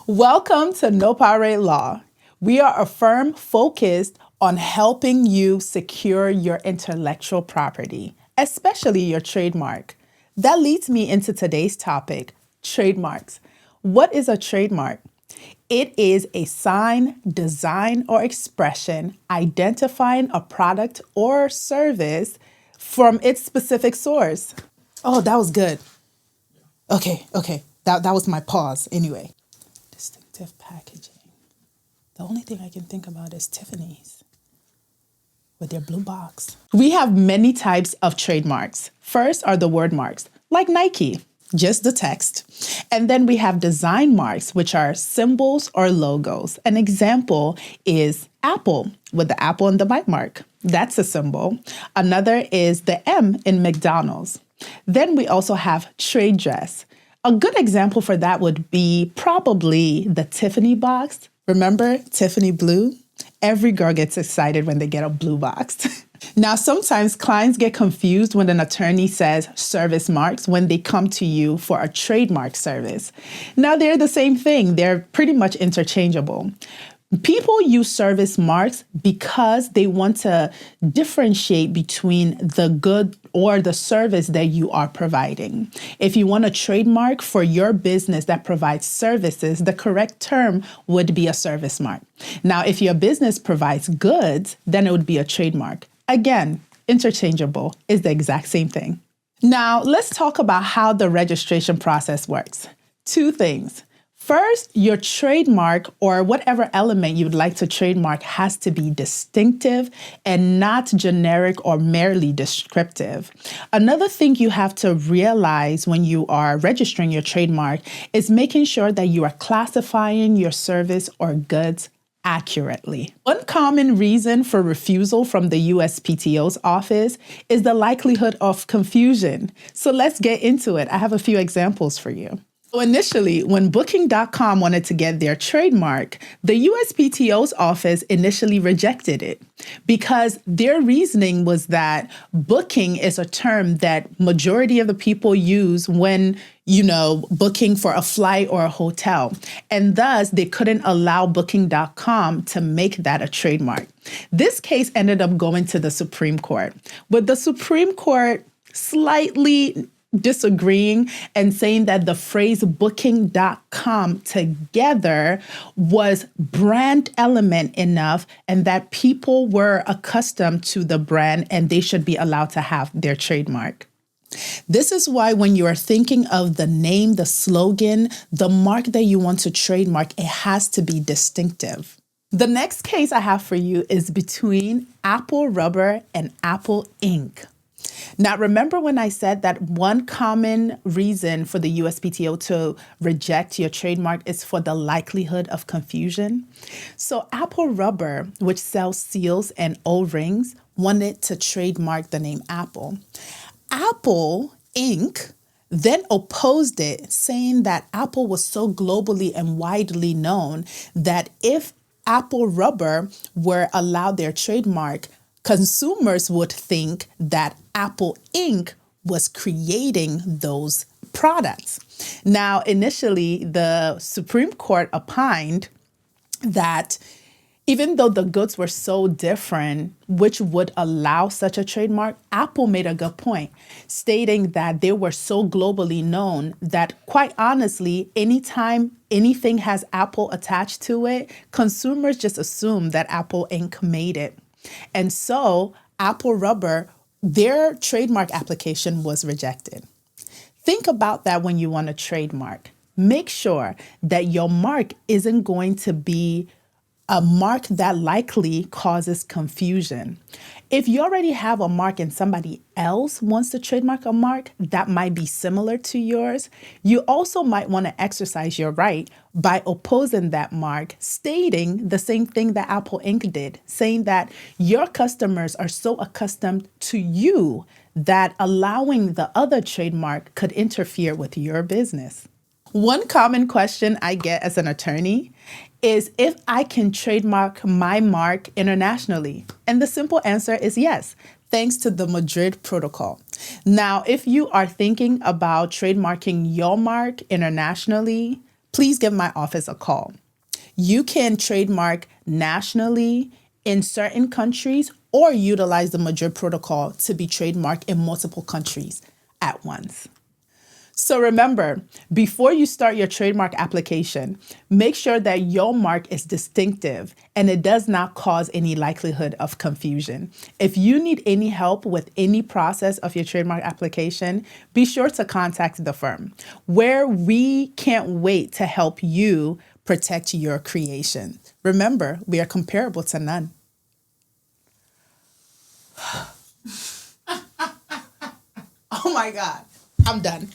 Welcome to No Pirate Law. We are a firm focused on helping you secure your intellectual property, especially your trademark. That leads me into today's topic, trademarks. What is a trademark? It is a sign, design, or expression identifying a product or service from its specific source. Oh, that was good. Okay. That was my pause anyway. Distinctive packaging. The only thing I can think about is Tiffany's with their blue box. We have many types of trademarks. First are the word marks, like Nike, just the text. And then we have design marks, which are symbols or logos. An example is Apple with the apple and the bite mark. That's a symbol. Another is the M in McDonald's. Then we also have trade dress. A good example for that would be probably the Tiffany box. Remember Tiffany blue? Every girl gets excited when they get a blue box. Now, sometimes clients get confused when an attorney says service marks when they come to you for a trademark service. Now, they're the same thing. They're pretty much interchangeable. People use service marks because they want to differentiate between the good or the service that you are providing. If you want a trademark for your business that provides services, the correct term would be a service mark. Now, if your business provides goods, then it would be a trademark. Again, interchangeable is the exact same thing. Now, let's talk about how the registration process works. Two things. First, your trademark or whatever element you would like to trademark has to be distinctive and not generic or merely descriptive. Another thing you have to realize when you are registering your trademark is making sure that you are classifying your service or goods accurately. One common reason for refusal from the USPTO's office is the likelihood of confusion. So let's get into it. I have a few examples for you. So initially, when Booking.com wanted to get their trademark, the USPTO's office initially rejected it because their reasoning was that booking is a term that majority of the people use when, booking for a flight or a hotel. And thus, they couldn't allow Booking.com to make that a trademark. This case ended up going to the Supreme Court, but the Supreme Court slightly disagreeing and saying that the phrase Booking.com together was brand element enough and that people were accustomed to the brand and they should be allowed to have their trademark. This is why when you are thinking of the name, the slogan, the mark that you want to trademark, it has to be distinctive. The next case I have for you is between Apple Rubber and Apple Ink. Now, remember when I said that one common reason for the USPTO to reject your trademark is for the likelihood of confusion? So Apple Rubber, which sells seals and O-rings, wanted to trademark the name Apple. Apple Ink then opposed it, saying that Apple was so globally and widely known that if Apple Rubber were allowed their trademark, consumers would think that Apple Inc. was creating those products. Now, initially, the Supreme Court opined that even though the goods were so different, which would allow such a trademark, Apple made a good point, stating that they were so globally known that, quite honestly, anytime anything has Apple attached to it, consumers just assume that Apple Inc. made it. And so Apple Rubber, their trademark application was rejected. Think about that when you want a trademark. Make sure that your mark isn't going to be a mark that likely causes confusion. If you already have a mark and somebody else wants to trademark a mark that might be similar to yours, you also might want to exercise your right by opposing that mark, stating the same thing that Apple Inc. did, saying that your customers are so accustomed to you that allowing the other trademark could interfere with your business. One common question I get as an attorney is if I can trademark my mark internationally. And the simple answer is yes, thanks to the Madrid Protocol. Now, if you are thinking about trademarking your mark internationally, please give my office a call. You can trademark nationally in certain countries or utilize the Madrid Protocol to be trademarked in multiple countries at once. So remember, before you start your trademark application, make sure that your mark is distinctive and it does not cause any likelihood of confusion. If you need any help with any process of your trademark application, be sure to contact the firm, where we can't wait to help you protect your creation. Remember, we are comparable to none. Oh my God, I'm done.